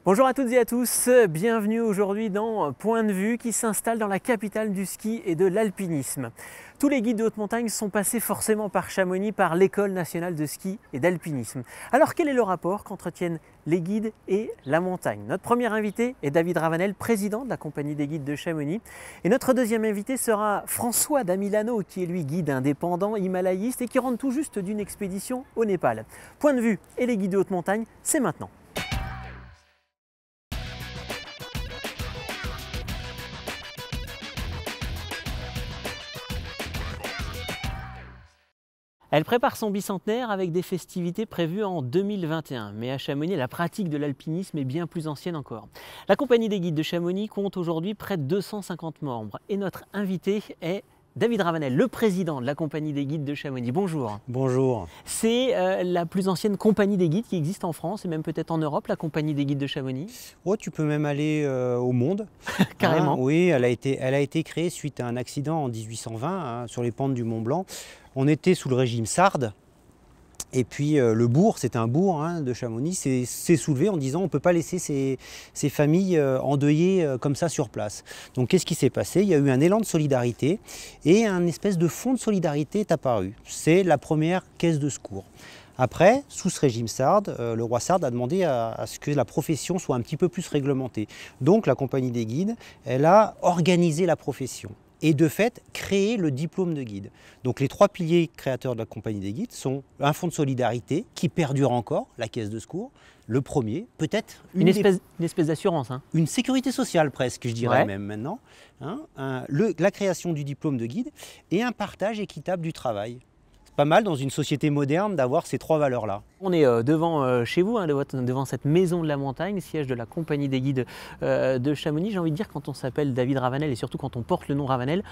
Bonjour à toutes et à tous, bienvenue aujourd'hui dans Point de vue qui s'installe dans la capitale du ski et de l'alpinisme. Tous les guides de haute montagne sont passés forcément par Chamonix, par l'École nationale de ski et d'alpinisme. Alors quel est le rapport qu'entretiennent les guides et la montagne? Notre premier invité est David Ravanel, président de la compagnie des guides de Chamonix. Et notre deuxième invité sera François Damilano, qui est lui guide indépendant, himalayiste et qui rentre tout juste d'une expédition au Népal. Point de vue et les guides de haute montagne, c'est maintenant. Elle prépare son bicentenaire avec des festivités prévues en 2021. Mais à Chamonix, la pratique de l'alpinisme est bien plus ancienne encore. La compagnie des guides de Chamonix compte aujourd'hui près de 250 membres. Et notre invité est David Ravanel, le président de la compagnie des guides de Chamonix. Bonjour. Bonjour. C'est la plus ancienne compagnie des guides qui existe en France et même peut-être en Europe, la compagnie des guides de Chamonix. Oh, tu peux même aller au monde. Carrément. Oui, elle a été créée suite à un accident en 1820 sur les pentes du Mont Blanc. On était sous le régime sarde. Et puis le bourg, c'était un bourg de Chamonix, s'est soulevé en disant on ne peut pas laisser ces familles endeuillées comme ça sur place. Donc qu'est-ce qui s'est passé? Il y a eu un élan de solidarité et un espèce de fonds de solidarité est apparu. C'est la première caisse de secours. Après, sous ce régime sarde, le roi sarde a demandé à ce que la profession soit un petit peu plus réglementée. Donc la compagnie des guides, elle a organisé la profession. Et de fait, créer le diplôme de guide. Donc les trois piliers créateurs de la compagnie des guides sont un fonds de solidarité qui perdure encore, la caisse de secours, le premier, peut-être Une espèce d'assurance. Une sécurité sociale presque, je dirais même maintenant. La création du diplôme de guide et un partage équitable du travail. C'est pas mal dans une société moderne d'avoir ces trois valeurs-là. On est devant chez vous, devant cette maison de la montagne, siège de la compagnie des guides de Chamonix. J'ai envie de dire, quand on s'appelle David Ravanel et surtout quand on porte le nom Ravanel,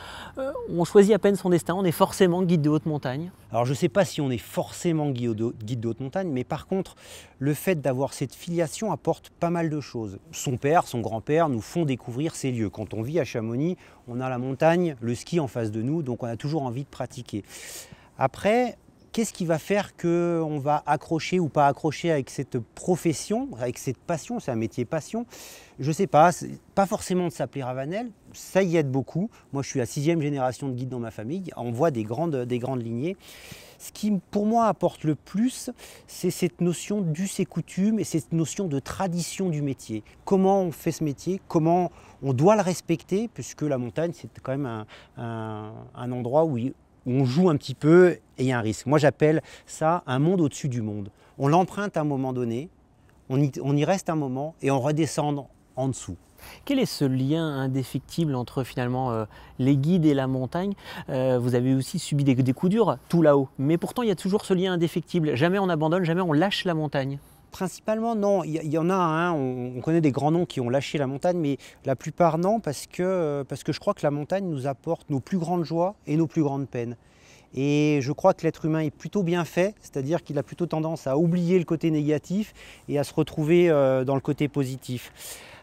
on choisit à peine son destin, on est forcément guide de haute montagne. Alors je ne sais pas si on est forcément guide de haute montagne, mais par contre, le fait d'avoir cette filiation apporte pas mal de choses. Son père, son grand-père nous font découvrir ces lieux. Quand on vit à Chamonix, on a la montagne, le ski en face de nous, donc on a toujours envie de pratiquer. Après, qu'est-ce qui va faire qu'on va accrocher ou pas accrocher avec cette profession, avec cette passion? C'est un métier passion. Je ne sais pas, pas forcément de s'appeler Ravanel, ça y aide beaucoup. Moi, je suis la 6e génération de guide dans ma famille, on voit des grandes lignées. Ce qui, pour moi, apporte le plus, c'est cette notion d'us et coutumes et cette notion de tradition du métier. Comment on fait ce métier, comment on doit le respecter, puisque la montagne, c'est quand même un endroit où on joue un petit peu et il y a un risque. Moi, j'appelle ça un monde au-dessus du monde. On l'emprunte à un moment donné, on y reste un moment et on redescend en dessous. Quel est ce lien indéfectible entre finalement les guides et la montagne? Vous avez aussi subi des coups durs tout là-haut, mais pourtant il y a toujours ce lien indéfectible. Jamais on abandonne, jamais on lâche la montagne. Principalement, non. Il y en a, on connaît des grands noms qui ont lâché la montagne, mais la plupart non, parce que je crois que la montagne nous apporte nos plus grandes joies et nos plus grandes peines. Et je crois que l'être humain est plutôt bien fait, c'est-à-dire qu'il a plutôt tendance à oublier le côté négatif et à se retrouver dans le côté positif.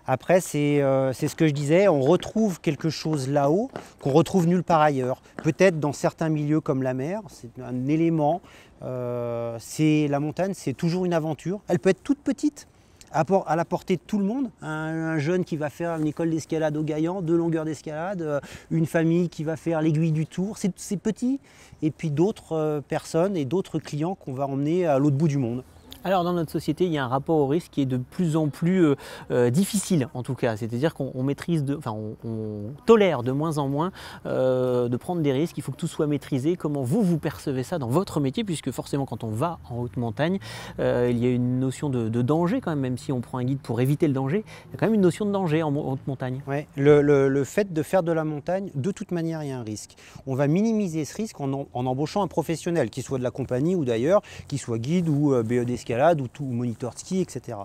Après, c'est ce que je disais, on retrouve quelque chose là-haut qu'on retrouve nulle part ailleurs. Peut-être dans certains milieux comme la mer, c'est un élément. La montagne, c'est toujours une aventure. Elle peut être toute petite, à la portée de tout le monde. Un jeune qui va faire une école d'escalade au Gaillan, 2 longueurs d'escalade, une famille qui va faire l'aiguille du Tour, c'est petit. Et puis d'autres personnes et d'autres clients qu'on va emmener à l'autre bout du monde. Alors dans notre société, il y a un rapport au risque qui est de plus en plus difficile en tout cas. C'est-à-dire qu'on maîtrise, on tolère de moins en moins de prendre des risques. Il faut que tout soit maîtrisé. Comment vous percevez ça dans votre métier? Puisque forcément quand on va en haute montagne, il y a une notion de danger quand même si on prend un guide pour éviter le danger. Il y a quand même une notion de danger en haute montagne. Ouais, le fait de faire de la montagne, de toute manière, il y a un risque. On va minimiser ce risque en embauchant un professionnel, qui soit de la compagnie ou d'ailleurs, qui soit guide ou BE d'escalade ou moniteur de ski, etc.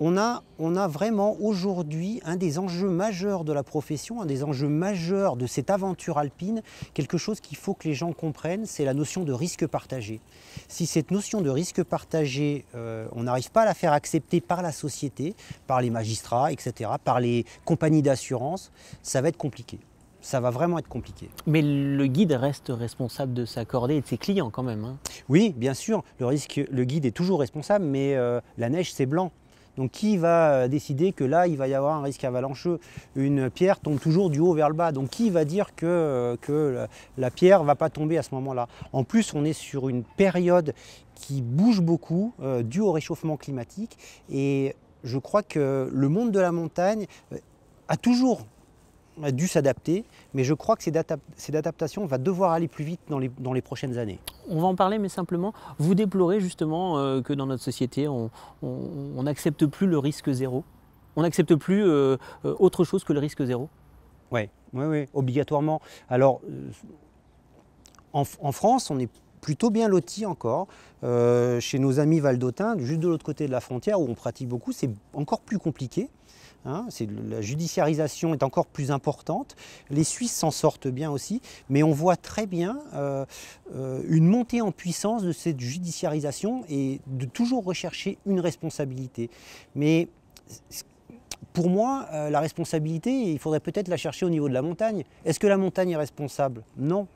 On a vraiment aujourd'hui un des enjeux majeurs de la profession, un des enjeux majeurs de cette aventure alpine, quelque chose qu'il faut que les gens comprennent, c'est la notion de risque partagé. Si cette notion de risque partagé, on n'arrive pas à la faire accepter par la société, par les magistrats, etc., par les compagnies d'assurance, ça va être compliqué. Ça va vraiment être compliqué. Mais le guide reste responsable de s'accorder et de ses clients quand même. Oui, bien sûr, le guide est toujours responsable, mais la neige c'est blanc. Donc qui va décider que là, il va y avoir un risque avalancheux? Une pierre tombe toujours du haut vers le bas. Donc qui va dire que la pierre ne va pas tomber à ce moment-là? En plus, on est sur une période qui bouge beaucoup due au réchauffement climatique. Et je crois que le monde de la montagne a toujours dû s'adapter, mais je crois que cette adaptation va devoir aller plus vite dans les prochaines années. On va en parler, mais simplement, vous déplorez justement que dans notre société, on n'accepte plus le risque zéro. On n'accepte plus autre chose que le risque zéro. Oui, obligatoirement. Alors, en France, on est plutôt bien lotis encore. Chez nos amis valdôtains, juste de l'autre côté de la frontière, où on pratique beaucoup, c'est encore plus compliqué. La judiciarisation est encore plus importante. Les Suisses s'en sortent bien aussi, mais on voit très bien une montée en puissance de cette judiciarisation et de toujours rechercher une responsabilité. Mais pour moi, la responsabilité, il faudrait peut-être la chercher au niveau de la montagne. Est-ce que la montagne est responsable? Non.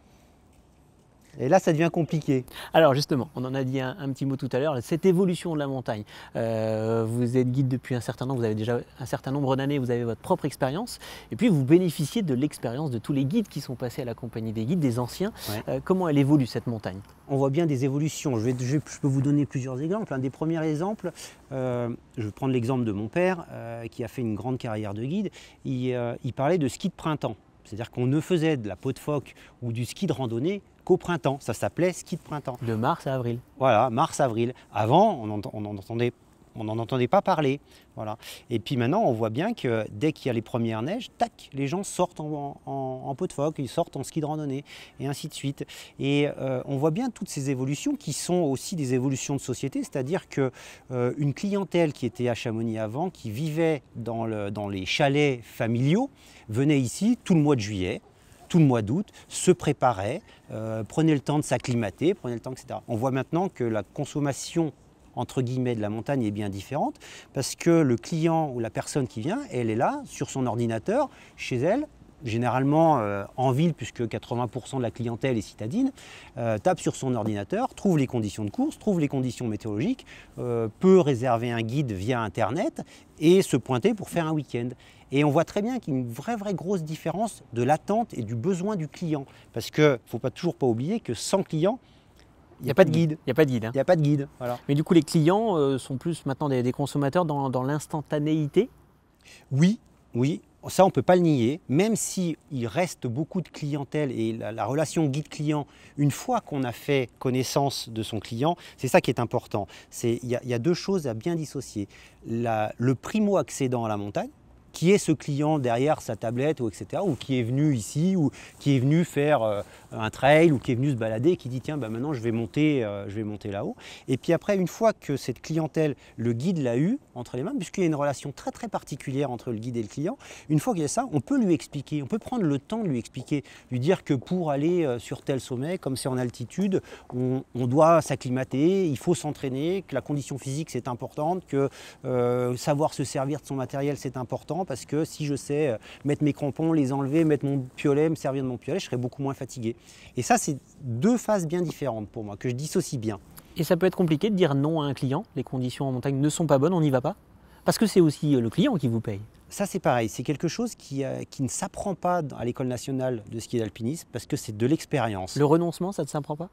Et là, ça devient compliqué. Alors justement, on en a dit un petit mot tout à l'heure, cette évolution de la montagne. Vous êtes guide depuis un certain nombre, vous avez déjà un certain nombre d'années, vous avez votre propre expérience, et puis vous bénéficiez de l'expérience de tous les guides qui sont passés à la compagnie des guides, des anciens. Ouais. Comment elle évolue cette montagne? On voit bien des évolutions. Je peux vous donner plusieurs exemples. Un des premiers exemples, je vais prendre l'exemple de mon père, qui a fait une grande carrière de guide. Il parlait de ski de printemps. C'est-à-dire qu'on ne faisait de la peau de phoque ou du ski de randonnée qu'au printemps. Ça s'appelait ski de printemps. De mars à avril. Voilà, mars-avril. Avant, on n'en entendait pas parler. Voilà. Et puis maintenant, on voit bien que dès qu'il y a les premières neiges, tac, les gens sortent en peau de phoque, ils sortent en ski de randonnée, et ainsi de suite. Et on voit bien toutes ces évolutions qui sont aussi des évolutions de société, c'est-à-dire qu'une clientèle qui était à Chamonix avant, qui vivait dans les chalets familiaux, venait ici tout le mois de juillet, tout le mois d'août, se préparait, prenait le temps de s'acclimater, prenait le temps, etc. On voit maintenant que la consommation entre guillemets de la montagne est bien différente parce que le client ou la personne qui vient, elle est là sur son ordinateur, chez elle, généralement en ville puisque 80% de la clientèle est citadine, tape sur son ordinateur, trouve les conditions de course, trouve les conditions météorologiques, peut réserver un guide via internet et se pointer pour faire un week-end. Et on voit très bien qu'il y a une vraie grosse différence de l'attente et du besoin du client. Parce qu'il ne faut toujours pas oublier que sans client, il n'y a pas de guide. Il n'y a pas de guide. Il n'y a pas de guide. Voilà. Mais du coup, les clients sont plus maintenant des consommateurs dans l'instantanéité? Oui. Ça, on ne peut pas le nier. Même s'il reste beaucoup de clientèle et la relation guide-client, une fois qu'on a fait connaissance de son client, c'est ça qui est important. Il y a deux choses à bien dissocier. Le primo-accédant à la montagne, qui est ce client derrière sa tablette, ou etc., ou qui est venu ici, ou qui est venu faire un trail, ou qui est venu se balader, et qui dit tiens, maintenant je vais monter là-haut. Et puis après, une fois que cette clientèle, le guide l'a eu entre les mains, puisqu'il y a une relation très particulière entre le guide et le client, une fois qu'il y a ça, on peut lui expliquer, on peut prendre le temps de lui expliquer, lui dire que pour aller sur tel sommet, comme c'est en altitude, on doit s'acclimater, il faut s'entraîner, que la condition physique c'est importante, que savoir se servir de son matériel c'est important, parce que si je sais mettre mes crampons, les enlever, mettre mon piolet, me servir de mon piolet, je serai beaucoup moins fatigué. Et ça, c'est deux phases bien différentes pour moi, que je dissocie bien. Et ça peut être compliqué de dire non à un client, les conditions en montagne ne sont pas bonnes, on n'y va pas? Parce que c'est aussi le client qui vous paye. Ça, c'est pareil, c'est quelque chose qui ne s'apprend pas à l'École nationale de ski et d'alpinisme, parce que c'est de l'expérience. Le renoncement, ça ne s'apprend pas?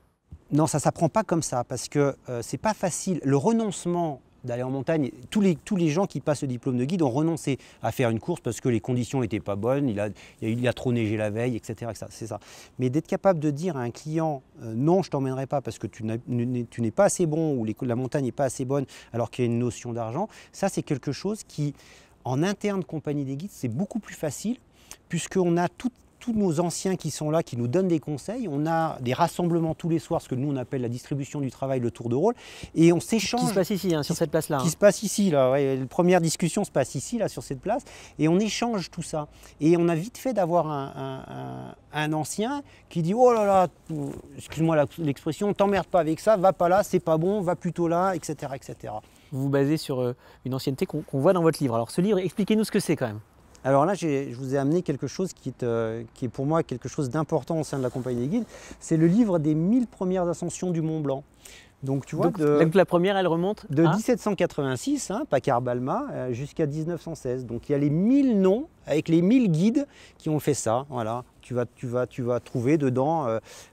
Non, ça ne s'apprend pas comme ça, parce que c'est pas facile. Le renoncement d'aller en montagne, tous les gens qui passent le diplôme de guide ont renoncé à faire une course parce que les conditions n'étaient pas bonnes, il a trop neigé la veille, etc. C'est ça. Mais d'être capable de dire à un client non, je ne t'emmènerai pas parce que tu n'es pas assez bon ou la montagne n'est pas assez bonne alors qu'il y a une notion d'argent, ça c'est quelque chose qui, en interne compagnie des guides, c'est beaucoup plus facile puisqu'on a tous nos anciens qui sont là, qui nous donnent des conseils. On a des rassemblements tous les soirs, ce que nous on appelle la distribution du travail, le tour de rôle, et on s'échange. Qui se passe ici, sur cette place-là. Qui se passe ici, là. Ouais. La première discussion se passe ici, là, sur cette place, et on échange tout ça. Et on a vite fait d'avoir un ancien qui dit oh là là, excuse-moi l'expression, t'emmerde pas avec ça, va pas là, c'est pas bon, va plutôt là, etc., etc. Vous vous basez sur une ancienneté qu'on voit dans votre livre. Alors ce livre, expliquez-nous ce que c'est quand même. Alors là, je vous ai amené quelque chose qui est pour moi quelque chose d'important au sein de la compagnie des guides. C'est le livre des 1000 premières ascensions du Mont Blanc. Donc tu vois, donc la première, elle remonte de à 1786, hein, Paccard-Balma, jusqu'à 1916. Donc il y a les 1000 noms avec les 1000 guides qui ont fait ça. Voilà. Tu vas trouver dedans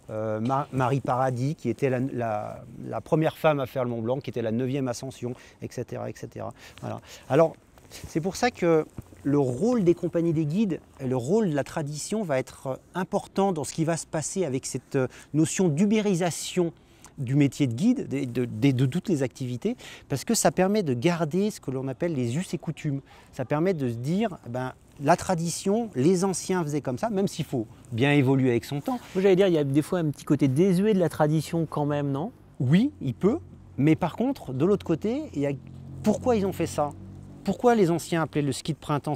Marie Paradis, qui était la première femme à faire le Mont Blanc, qui était la 9e ascension, etc. etc. Voilà. Alors, c'est pour ça que le rôle des compagnies des guides, et le rôle de la tradition va être important dans ce qui va se passer avec cette notion d'ubérisation du métier de guide, de toutes les activités, parce que ça permet de garder ce que l'on appelle les us et coutumes. Ça permet de se dire, la tradition, les anciens faisaient comme ça, même s'il faut bien évoluer avec son temps. Moi j'allais dire, il y a des fois un petit côté désuet de la tradition quand même, non? Oui, il peut, mais par contre, de l'autre côté, il y a pourquoi ils ont fait ça? Pourquoi les anciens appelaient le ski de printemps?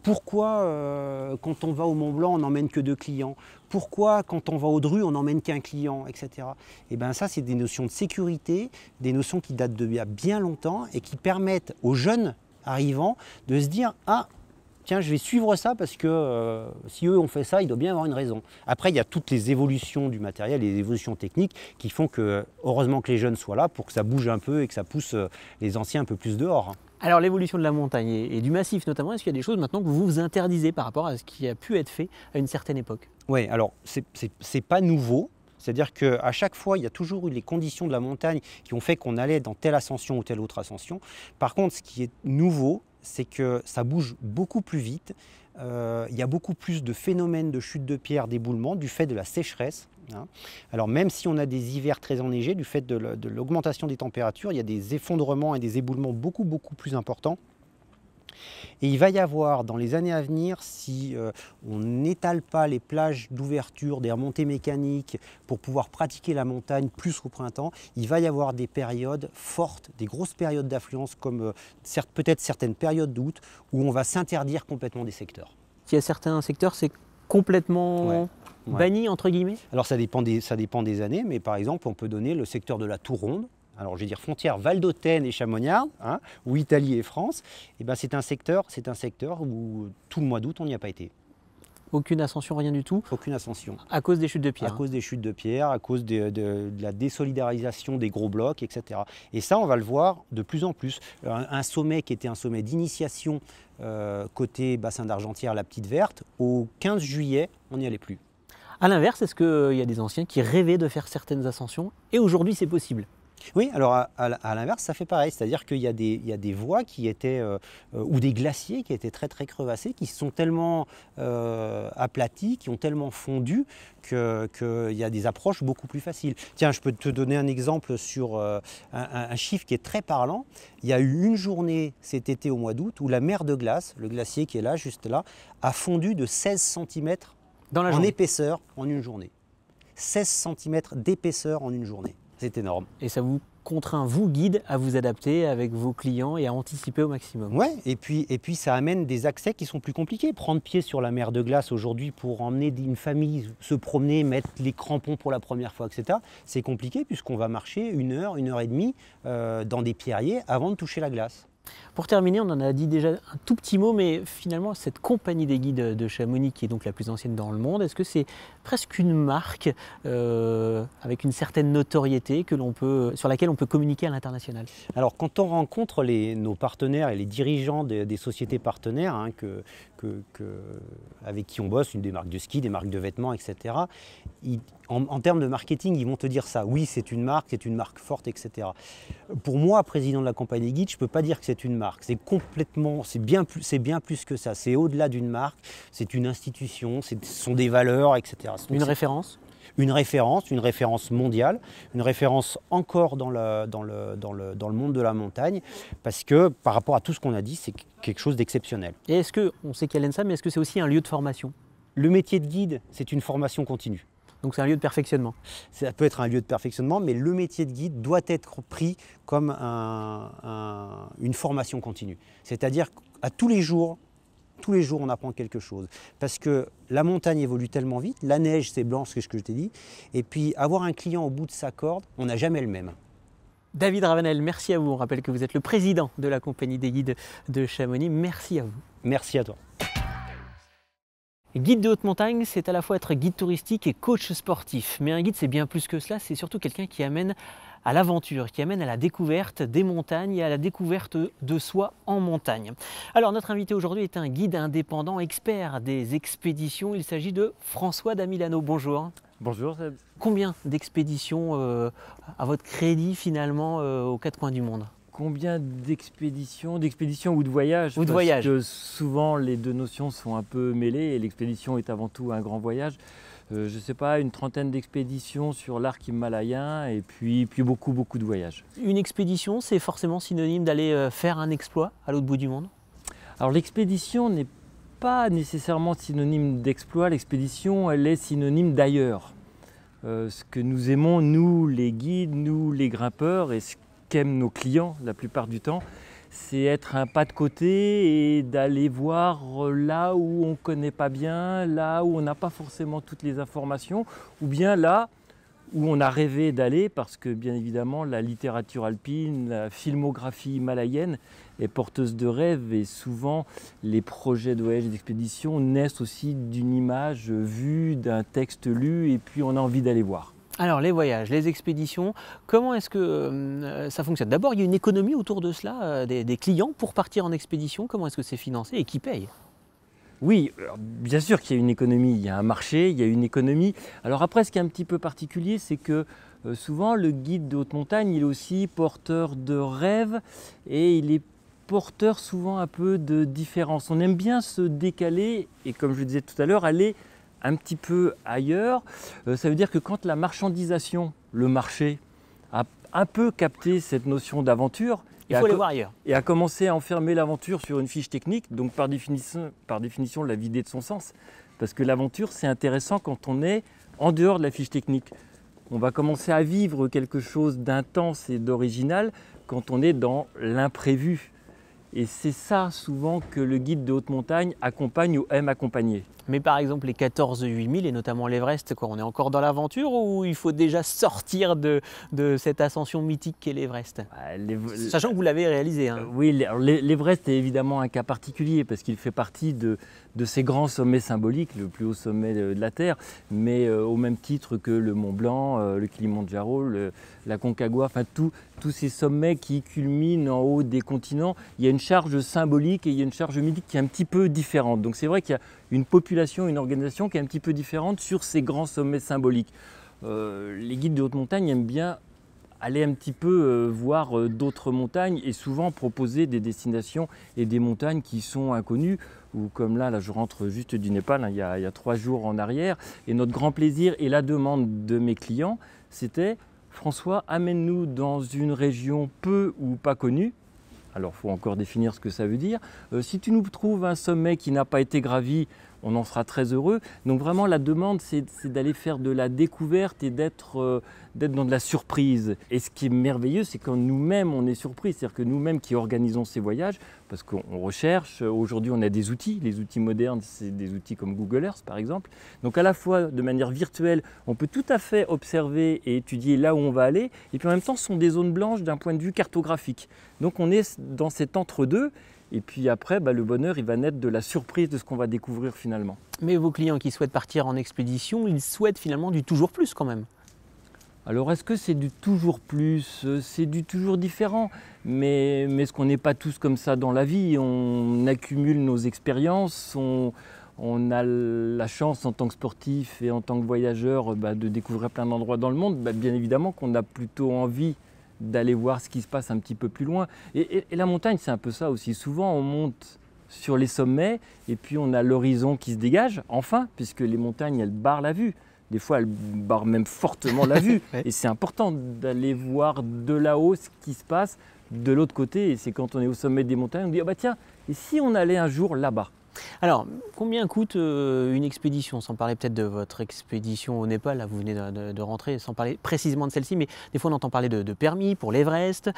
Pourquoi quand on va au Mont Blanc, on n'emmène que 2 clients? Pourquoi quand on va au Dru, on n'emmène qu'un client, etc. Et bien ça, c'est des notions de sécurité, des notions qui datent d'il y a bien longtemps et qui permettent aux jeunes arrivants de se dire « Ah, tiens, je vais suivre ça parce que si eux ont fait ça, il doit bien avoir une raison. » Après, il y a toutes les évolutions du matériel, les évolutions techniques qui font que, heureusement que les jeunes soient là pour que ça bouge un peu et que ça pousse les anciens un peu plus dehors. Alors l'évolution de la montagne et du massif notamment, est-ce qu'il y a des choses maintenant que vous vous interdisez par rapport à ce qui a pu être fait à une certaine époque? Oui, alors c'est pas nouveau. C'est-à-dire qu'à chaque fois, il y a toujours eu les conditions de la montagne qui ont fait qu'on allait dans telle ascension ou telle autre ascension. Par contre, ce qui est nouveau, c'est que ça bouge beaucoup plus vite. Il y a beaucoup plus de phénomènes de chute de pierre, d'éboulement, du fait de la sécheresse. Hein. Alors même si on a des hivers très enneigés, du fait de l'augmentation des températures, il y a des effondrements et des éboulements beaucoup plus importants. Et il va y avoir dans les années à venir, si on n'étale pas les plages d'ouverture, des remontées mécaniques pour pouvoir pratiquer la montagne plus au printemps, il va y avoir des périodes fortes, des grosses périodes d'affluence comme peut-être certaines périodes d'août où on va s'interdire complètement des secteurs. Il y a certains secteurs, c'est complètement banni entre guillemets? Alors ça dépend des années, mais par exemple on peut donner le secteur de la Tour Ronde. Alors je vais dire frontière Val d'Autène et Chamonix, hein, ou Italie et France, et ben c'est un secteur où tout le mois d'août on n'y a pas été. Aucune ascension, rien du tout? Aucune ascension. À cause des chutes de pierre? À cause des chutes de pierre, à cause de la désolidarisation des gros blocs, etc. Et ça on va le voir de plus en plus. Un sommet qui était un sommet d'initiation côté bassin d'Argentière, la Petite Verte, au 15 juillet on n'y allait plus. A l'inverse, est-ce qu'il y a des anciens qui rêvaient de faire certaines ascensions et aujourd'hui c'est possible? Oui, alors à l'inverse, ça fait pareil, c'est-à-dire qu'il y a des voies qui étaient, ou des glaciers qui étaient très crevassés, qui se sont tellement aplatis, qui ont tellement fondu qu'il y a des approches beaucoup plus faciles. Tiens, je peux te donner un exemple sur un chiffre qui est très parlant. Il y a eu une journée cet été au mois d'août où la mer de glace, le glacier qui est là, juste là, a fondu de 16 cm en épaisseur en une journée. 16 cm d'épaisseur en une journée. C'est énorme. Et ça vous contraint, vous, guide, à vous adapter avec vos clients et à anticiper au maximum. Oui, et puis ça amène des accès qui sont plus compliqués. Prendre pied sur la mer de glace aujourd'hui pour emmener une famille se promener, mettre les crampons pour la première fois, etc., c'est compliqué puisqu'on va marcher 1 heure, 1 heure et demie dans des pierriers avant de toucher la glace. Pour terminer, on en a dit déjà un tout petit mot, mais finalement, cette compagnie des guides de Chamonix, qui est donc la plus ancienne dans le monde, est-ce que c'est presque une marque avec une certaine notoriété sur laquelle on peut communiquer à l'international? Alors, quand on rencontre nos partenaires et les dirigeants des sociétés partenaires hein, avec qui on bosse, des marques de ski, des marques de vêtements, etc., en termes de marketing, ils vont te dire ça. Oui, c'est une marque forte, etc. Pour moi, président de la compagnie guide, je ne peux pas dire que c'est une marque. C'est bien plus que ça. C'est au-delà d'une marque. C'est une institution. Ce sont des valeurs, etc. Donc, une référence. Une référence mondiale, une référence encore dans le monde de la montagne, parce que par rapport à tout ce qu'on a dit, c'est quelque chose d'exceptionnel. Et est-ce que, on sait qu'il y a l'ENSA, mais est-ce que c'est aussi un lieu de formation? Le métier de guide, c'est une formation continue. Donc c'est un lieu de perfectionnement? Ça peut être un lieu de perfectionnement, mais le métier de guide doit être pris comme une formation continue. C'est-à-dire qu'à tous les jours, on apprend quelque chose. Parce que la montagne évolue tellement vite, la neige c'est blanc, c'est ce que je t'ai dit, et puis avoir un client au bout de sa corde, on n'a jamais le même. David Ravenel, merci à vous. On rappelle que vous êtes le président de la compagnie des guides de Chamonix. Merci à vous. Merci à toi. Guide de haute montagne, c'est à la fois être guide touristique et coach sportif. Mais un guide, c'est bien plus que cela, c'est surtout quelqu'un qui amène à l'aventure, qui amène à la découverte des montagnes et à la découverte de soi en montagne. Alors notre invité aujourd'hui est un guide indépendant expert des expéditions. Il s'agit de François Damilano. Bonjour. Bonjour Seb. Combien d'expéditions à votre crédit finalement aux quatre coins du monde? Combien d'expéditions ou de voyages? Ou de voyages. Parce que souvent les deux notions sont un peu mêlées et l'expédition est avant tout un grand voyage. Je ne sais pas, une trentaine d'expéditions sur l'arc himalayen et puis beaucoup de voyages. Une expédition, c'est forcément synonyme d'aller faire un exploit à l'autre bout du monde? Alors l'expédition n'est pas nécessairement synonyme d'exploit, l'expédition elle est synonyme d'ailleurs. Ce que nous aimons, nous les guides, nous les grimpeurs et ce qu'aiment nos clients la plupart du temps, c'est être un pas de côté et d'aller voir là où on ne connaît pas bien, là où on n'a pas forcément toutes les informations, ou bien là où on a rêvé d'aller, parce que bien évidemment la littérature alpine, la filmographie himalayenne est porteuse de rêves et souvent les projets de voyage et d'expédition naissent aussi d'une image vue, d'un texte lu et puis on a envie d'aller voir. Alors les voyages, les expéditions, comment est-ce que ça fonctionne? D'abord, il y a une économie autour de cela, des clients pour partir en expédition. Comment est-ce que c'est financé et qui paye? Oui, bien sûr qu'il y a une économie, il y a un marché, il y a une économie. Alors après, ce qui est un petit peu particulier, c'est que souvent le guide de haute montagne, il est aussi porteur de rêves et il est porteur souvent un peu de différence. On aime bien se décaler et comme je le disais tout à l'heure, aller un petit peu ailleurs. Ça veut dire que quand la marchandisation, le marché, a un peu capté cette notion d'aventure, il faut aller voir ailleurs. Et a commencé à enfermer l'aventure sur une fiche technique, donc par définition la vider de son sens. Parce que l'aventure, c'est intéressant quand on est en dehors de la fiche technique. On va commencer à vivre quelque chose d'intense et d'original quand on est dans l'imprévu. Et c'est ça souvent que le guide de haute montagne accompagne ou aime accompagner. Mais par exemple les 14-8000 et notamment l'Everest, on est encore dans l'aventure ou il faut déjà sortir de cette ascension mythique qu'est l'Everest? Sachant que vous l'avez réalisé. Hein. Oui, l'Everest est évidemment un cas particulier parce qu'il fait partie de ces grands sommets symboliques, le plus haut sommet de la Terre, mais au même titre que le Mont Blanc, le Kilimandjaro, la Concagua, enfin tous ces sommets qui culminent en haut des continents, il y a une charge symbolique et il y a une charge mythique qui est un petit peu différente. Donc c'est vrai qu'il y a une population, une organisation qui est un petit peu différente sur ces grands sommets symboliques. Les guides de haute montagne aiment bien aller un petit peu voir d'autres montagnes et souvent proposer des destinations et des montagnes qui sont inconnues. Ou comme là je rentre juste du Népal, il y a 3 jours en arrière. Et notre grand plaisir et la demande de mes clients, c'était « François, amène-nous dans une région peu ou pas connue ». Alors, il faut encore définir ce que ça veut dire. Si tu nous trouves un sommet qui n'a pas été gravi, on en sera très heureux. Donc vraiment, la demande, c'est d'aller faire de la découverte et d'être dans de la surprise. Et ce qui est merveilleux, c'est quand nous-mêmes, on est surpris. C'est-à-dire que nous-mêmes qui organisons ces voyages, parce qu'on recherche, aujourd'hui, on a des outils. Les outils modernes, c'est des outils comme Google Earth, par exemple. Donc à la fois, de manière virtuelle, on peut tout à fait observer et étudier là où on va aller. Et puis en même temps, ce sont des zones blanches d'un point de vue cartographique. Donc on est dans cet entre-deux. Et puis après, le bonheur, il va naître de la surprise de ce qu'on va découvrir finalement. Mais vos clients qui souhaitent partir en expédition, ils souhaitent finalement du toujours plus quand même. Alors est-ce que c'est du toujours plus? C'est du toujours différent. Mais est-ce qu'on n'est pas tous comme ça dans la vie? On accumule nos expériences, on a la chance en tant que sportif et en tant que voyageur de découvrir plein d'endroits dans le monde. Bien évidemment qu'on a plutôt envie d'aller voir ce qui se passe un petit peu plus loin. Et la montagne, c'est un peu ça aussi. Souvent, on monte sur les sommets et puis on a l'horizon qui se dégage, enfin, puisque les montagnes, elles barrent la vue. Des fois, elles barrent même fortement la vue. Et c'est important d'aller voir de là-haut ce qui se passe de l'autre côté. Et c'est quand on est au sommet des montagnes, on dit « Ah bah tiens, et si on allait un jour là-bas ?» Alors, combien coûte une expédition? Sans parler peut-être de votre expédition au Népal, là vous venez de rentrer, sans parler précisément de celle-ci, mais des fois on entend parler de permis pour l'Everest.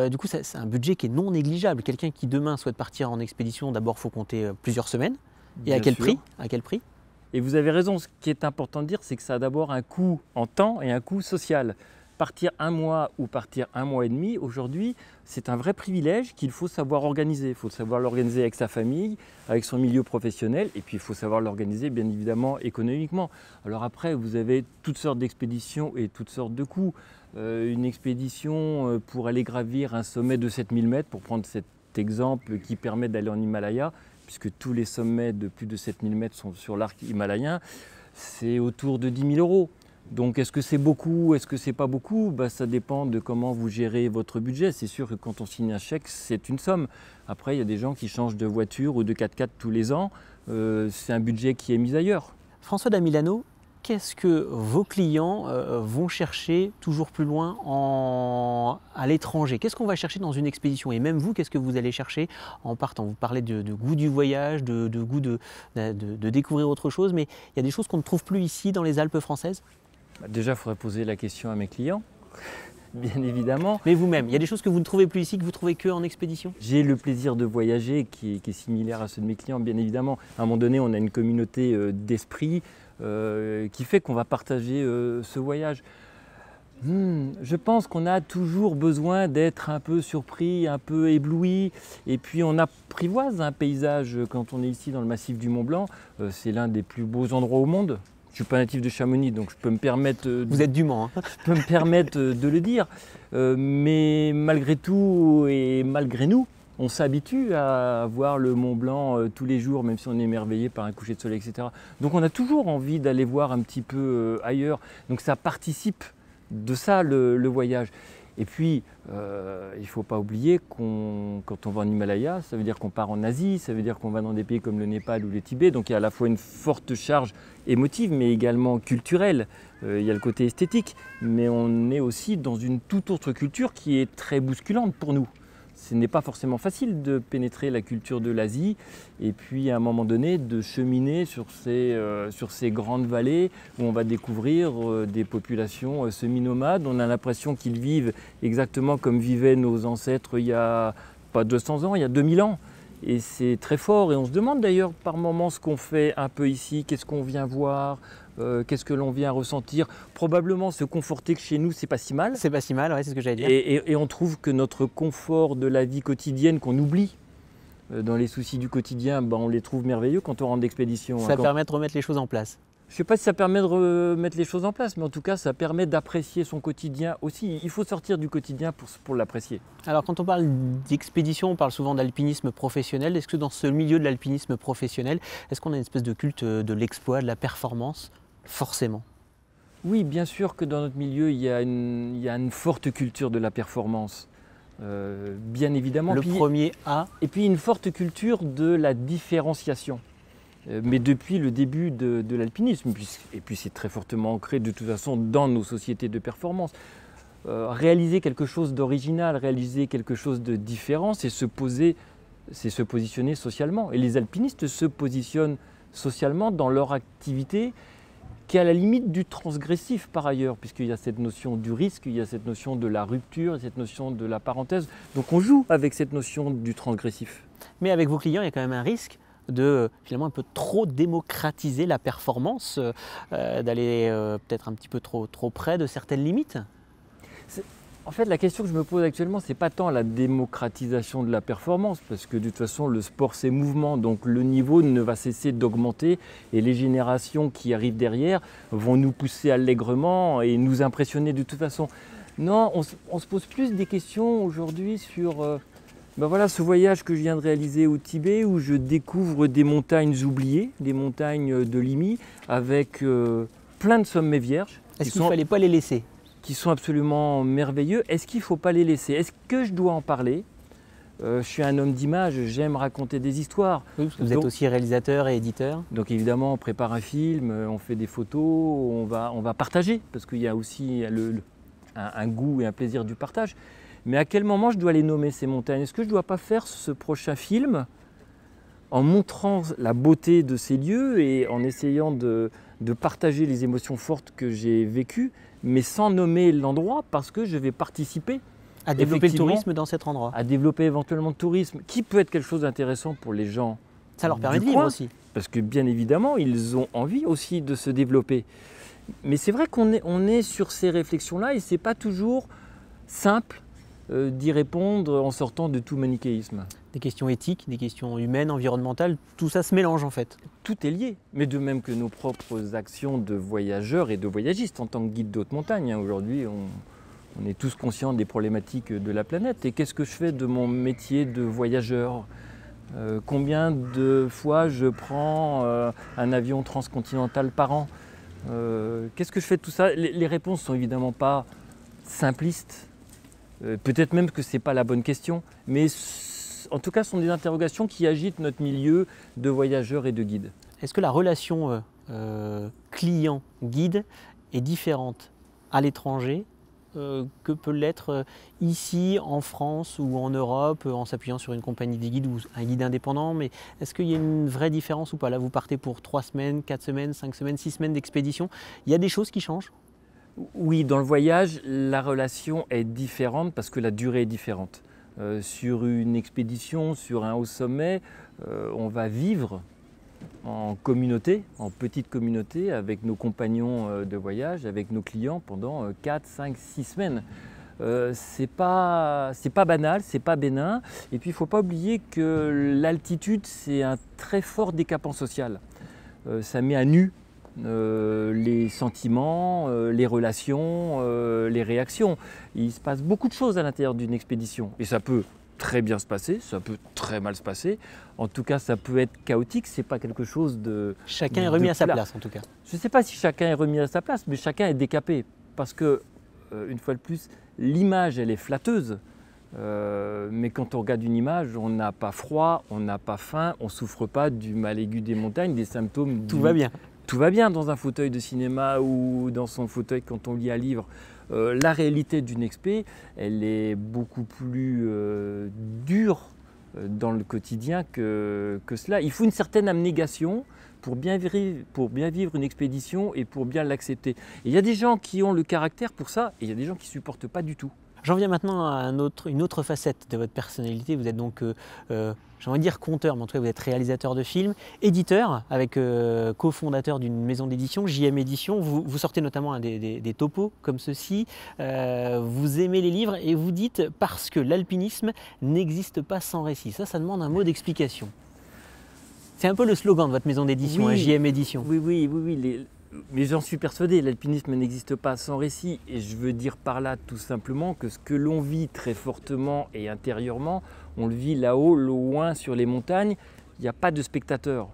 Du coup, c'est un budget qui est non négligeable. Quelqu'un qui demain souhaite partir en expédition, d'abord il faut compter plusieurs semaines. Et à quel prix? À quel prix? Et vous avez raison, ce qui est important de dire, c'est que ça a d'abord un coût en temps et un coût social. partir un mois ou partir un mois et demi, aujourd'hui, c'est un vrai privilège qu'il faut savoir organiser. Il faut savoir l'organiser avec sa famille, avec son milieu professionnel, et puis il faut savoir l'organiser bien évidemment économiquement. Alors après, vous avez toutes sortes d'expéditions et toutes sortes de coûts. Une expédition pour aller gravir un sommet de 7000 mètres, pour prendre cet exemple qui permet d'aller en Himalaya, puisque tous les sommets de plus de 7000 mètres sont sur l'arc himalayen, c'est autour de 10 000 €. Donc est-ce que c'est beaucoup, est-ce que c'est pas beaucoup? Ça dépend de comment vous gérez votre budget. C'est sûr que quand on signe un chèque, c'est une somme. Après, il y a des gens qui changent de voiture ou de 4x4 tous les ans. C'est un budget qui est mis ailleurs. François Damilano, qu'est-ce que vos clients vont chercher toujours plus loin à l'étranger? Qu'est-ce qu'on va chercher dans une expédition? Et même vous, qu'est-ce que vous allez chercher en partant? Vous parlez de goût du voyage, de goût de découvrir autre chose, mais il y a des choses qu'on ne trouve plus ici dans les Alpes françaises? Déjà, il faudrait poser la question à mes clients, bien évidemment. Mais vous-même, il y a des choses que vous ne trouvez plus ici, que vous trouvez qu'en expédition? J'ai le plaisir de voyager qui est similaire à ceux de mes clients, bien évidemment. À un moment donné, on a une communauté d'esprit qui fait qu'on va partager ce voyage. Je pense qu'on a toujours besoin d'être un peu surpris, un peu ébloui, et puis on apprivoise un paysage quand on est ici dans le massif du Mont-Blanc. C'est l'un des plus beaux endroits au monde. Je ne suis pas natif de Chamonix, donc je peux me permettre. Vous êtes du Mans, hein. Je peux me permettre de le dire. Mais malgré tout et malgré nous, on s'habitue à voir le Mont Blanc tous les jours, même si on est émerveillé par un coucher de soleil, etc. Donc on a toujours envie d'aller voir un petit peu ailleurs. Donc ça participe de ça, le voyage. Et puis, il ne faut pas oublier quand on va en Himalaya, ça veut dire qu'on part en Asie, ça veut dire qu'on va dans des pays comme le Népal ou le Tibet. Donc il y a à la fois une forte charge émotive, mais également culturelle. Il y a le côté esthétique, mais on est aussi dans une toute autre culture qui est très bousculante pour nous. Ce n'est pas forcément facile de pénétrer la culture de l'Asie et puis à un moment donné de cheminer sur ces grandes vallées où on va découvrir des populations semi-nomades. On a l'impression qu'ils vivent exactement comme vivaient nos ancêtres il y a pas 200 ans, il y a 2000 ans. Et c'est très fort et on se demande d'ailleurs par moments ce qu'on fait un peu ici, qu'est-ce qu'on vient voir, qu'est-ce que l'on vient ressentir. Probablement se conforter que chez nous, c'est pas si mal. C'est pas si mal, ouais, c'est ce que j'allais dire. Et on trouve que notre confort de la vie quotidienne qu'on oublie dans les soucis du quotidien, on les trouve merveilleux quand on rentre d'expédition. Ça permet de remettre les choses en place. Je ne sais pas si ça permet de remettre les choses en place, mais en tout cas, ça permet d'apprécier son quotidien aussi. Il faut sortir du quotidien pour l'apprécier. Alors, quand on parle d'expédition, on parle souvent d'alpinisme professionnel. Est-ce que dans ce milieu de l'alpinisme professionnel, est-ce qu'on a une espèce de culte de l'exploit, de la performance? Forcément. Oui, bien sûr que dans notre milieu, il y a une forte culture de la performance. Bien évidemment. Le premier A. Et puis une forte culture de la différenciation. Mais depuis le début de l'alpinisme, et puis c'est très fortement ancré de toute façon dans nos sociétés de performance. Réaliser quelque chose d'original, réaliser quelque chose de différent, c'est se positionner socialement. Et les alpinistes se positionnent socialement dans leur activité qui est à la limite du transgressif par ailleurs, puisqu'il y a cette notion du risque, il y a cette notion de la rupture, cette notion de la parenthèse. Donc on joue avec cette notion du transgressif. Mais avec vos clients, il y a quand même un risque de finalement un peu trop démocratiser la performance, d'aller peut-être un petit peu trop près de certaines limites? En fait, la question que je me pose actuellement, ce n'est pas tant la démocratisation de la performance, parce que de toute façon, le sport, c'est mouvement, donc le niveau ne va cesser d'augmenter et les générations qui arrivent derrière vont nous pousser allègrement et nous impressionner de toute façon. Non, on se pose plus des questions aujourd'hui sur voilà, ce voyage que je viens de réaliser au Tibet où je découvre des montagnes oubliées, des montagnes de Limi avec plein de sommets vierges. Est-ce qu'il ne fallait pas les laisser? Qui sont absolument merveilleux. Est-ce qu'il ne faut pas les laisser? Est-ce que je dois en parler? Je suis un homme d'image, j'aime raconter des histoires. Oui, parce que vous êtes aussi réalisateur et éditeur. Donc évidemment, on prépare un film, on fait des photos, on va partager, parce qu'il y a aussi un goût et un plaisir du partage. Mais à quel moment je dois les nommer, ces montagnes? Est-ce que je ne dois pas faire ce prochain film en montrant la beauté de ces lieux et en essayant de partager les émotions fortes que j'ai vécues, mais sans nommer l'endroit, parce que je vais participer à développer le tourisme dans cet endroit. À développer éventuellement le tourisme, qui peut être quelque chose d'intéressant pour les gens. Ça leur permet de vivre aussi. Parce que bien évidemment, ils ont envie aussi de se développer. Mais c'est vrai qu'on est sur ces réflexions-là et ce n'est pas toujours simple d'y répondre en sortant de tout manichéisme. Des questions éthiques, des questions humaines, environnementales, tout ça se mélange en fait. Tout est lié, mais de même que nos propres actions de voyageurs et de voyagistes en tant que guide d'haute montagne. Aujourd'hui, on est tous conscients des problématiques de la planète. Et qu'est-ce que je fais de mon métier de voyageur ? Combien de fois je prends un avion transcontinental par an ? Qu'est-ce que je fais de tout ça ? Les réponses ne sont évidemment pas simplistes. Peut-être même que ce n'est pas la bonne question, mais en tout cas, ce sont des interrogations qui agitent notre milieu de voyageurs et de guides. Est-ce que la relation client-guide est différente à l'étranger que peut l'être ici en France ou en Europe en s'appuyant sur une compagnie de guides ou un guide indépendant? Mais est-ce qu'il y a une vraie différence ou pas? Là, vous partez pour 3 semaines, 4 semaines, 5 semaines, 6 semaines d'expédition. Il y a des choses qui changent? Oui, dans le voyage, la relation est différente parce que la durée est différente. Sur une expédition, sur un haut sommet, on va vivre en communauté, en petite communauté, avec nos compagnons de voyage, avec nos clients pendant 4, 5, 6 semaines. C'est pas banal, c'est pas bénin. Et puis il ne faut pas oublier que l'altitude, c'est un très fort décapant social. Ça met à nu les sentiments, les relations, les réactions. Il se passe beaucoup de choses à l'intérieur d'une expédition. Et ça peut très bien se passer, ça peut très mal se passer. En tout cas, ça peut être chaotique, c'est pas quelque chose de... Chacun est remis à sa place en tout cas. Je ne sais pas si chacun est remis à sa place, mais chacun est décapé. Parce que, une fois de plus, l'image, elle est flatteuse. Mais quand on regarde une image, on n'a pas froid, on n'a pas faim, on ne souffre pas du mal aigu des montagnes, des symptômes... Tout va bien. Tout va bien dans un fauteuil de cinéma ou dans son fauteuil quand on lit un livre. La réalité d'une expé, elle est beaucoup plus dure dans le quotidien que cela. Il faut une certaine abnégation pour bien vivre une expédition et pour bien l'accepter. Et il y a des gens qui ont le caractère pour ça et il y a des gens qui ne supportent pas du tout. J'en viens maintenant à une autre facette de votre personnalité. Vous êtes donc, j'ai envie de dire conteur, mais en tout cas vous êtes réalisateur de films, éditeur, avec cofondateur d'une maison d'édition, JM Édition. Vous sortez notamment des topos comme ceci. Vous aimez les livres et vous dites « parce que l'alpinisme n'existe pas sans récit ». Ça demande un mot d'explication. C'est un peu le slogan de votre maison d'édition, oui, JM Édition. Oui. Mais j'en suis persuadé, l'alpinisme n'existe pas sans récit. Et je veux dire par là tout simplement que ce que l'on vit très fortement et intérieurement, on le vit là-haut, loin sur les montagnes, il n'y a pas de spectateurs.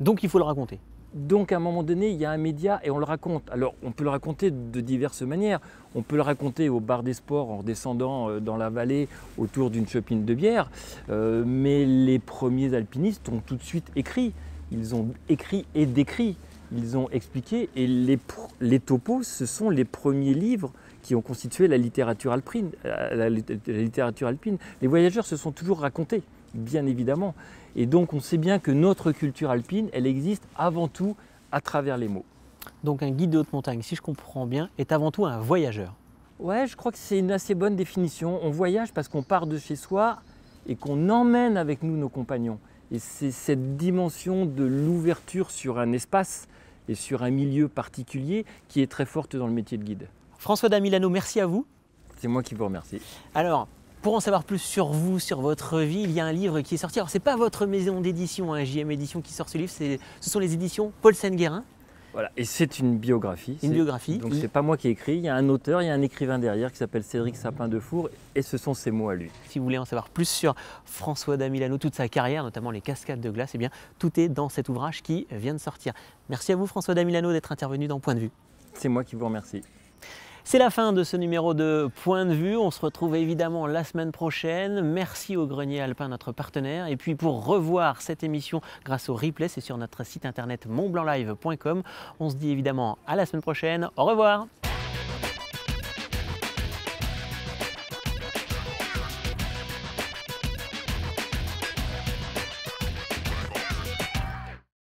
Donc il faut le raconter. Donc à un moment donné, il y a un média et on le raconte. Alors on peut le raconter de diverses manières. On peut le raconter au bar des sports en redescendant dans la vallée autour d'une chopine de bière. Mais les premiers alpinistes ont tout de suite écrit. Ils ont écrit et décrit. Ils ont expliqué et les topos, ce sont les premiers livres qui ont constitué la littérature alpine. Les voyageurs se sont toujours racontés, bien évidemment. Et donc on sait bien que notre culture alpine, elle existe avant tout à travers les mots. Donc un guide de haute montagne, si je comprends bien, est avant tout un voyageur. Ouais, je crois que c'est une assez bonne définition. On voyage parce qu'on part de chez soi et qu'on emmène avec nous nos compagnons. Et c'est cette dimension de l'ouverture sur un espace et sur un milieu particulier qui est très forte dans le métier de guide. François Damilano, merci à vous. C'est moi qui vous remercie. Alors, pour en savoir plus sur vous, sur votre vie, il y a un livre qui est sorti. Alors, ce n'est pas votre maison d'édition, JM Édition, qui sort ce livre, ce sont les éditions Paul Sen-Guérin. Voilà, et c'est une biographie. Une biographie. Donc c'est pas moi qui ai écrit, il y a un auteur, il y a un écrivain derrière qui s'appelle Cédric Sapin-Defour et ce sont ses mots à lui. Si vous voulez en savoir plus sur François Damilano, toute sa carrière, notamment les cascades de glace, eh bien tout est dans cet ouvrage qui vient de sortir. Merci à vous François Damilano d'être intervenu dans Point de Vue. C'est moi qui vous remercie. C'est la fin de ce numéro de Point de Vue. On se retrouve évidemment la semaine prochaine. Merci au Grenier Alpin, notre partenaire. Et puis pour revoir cette émission grâce au replay, c'est sur notre site internet montblanclive.com. On se dit évidemment à la semaine prochaine. Au revoir.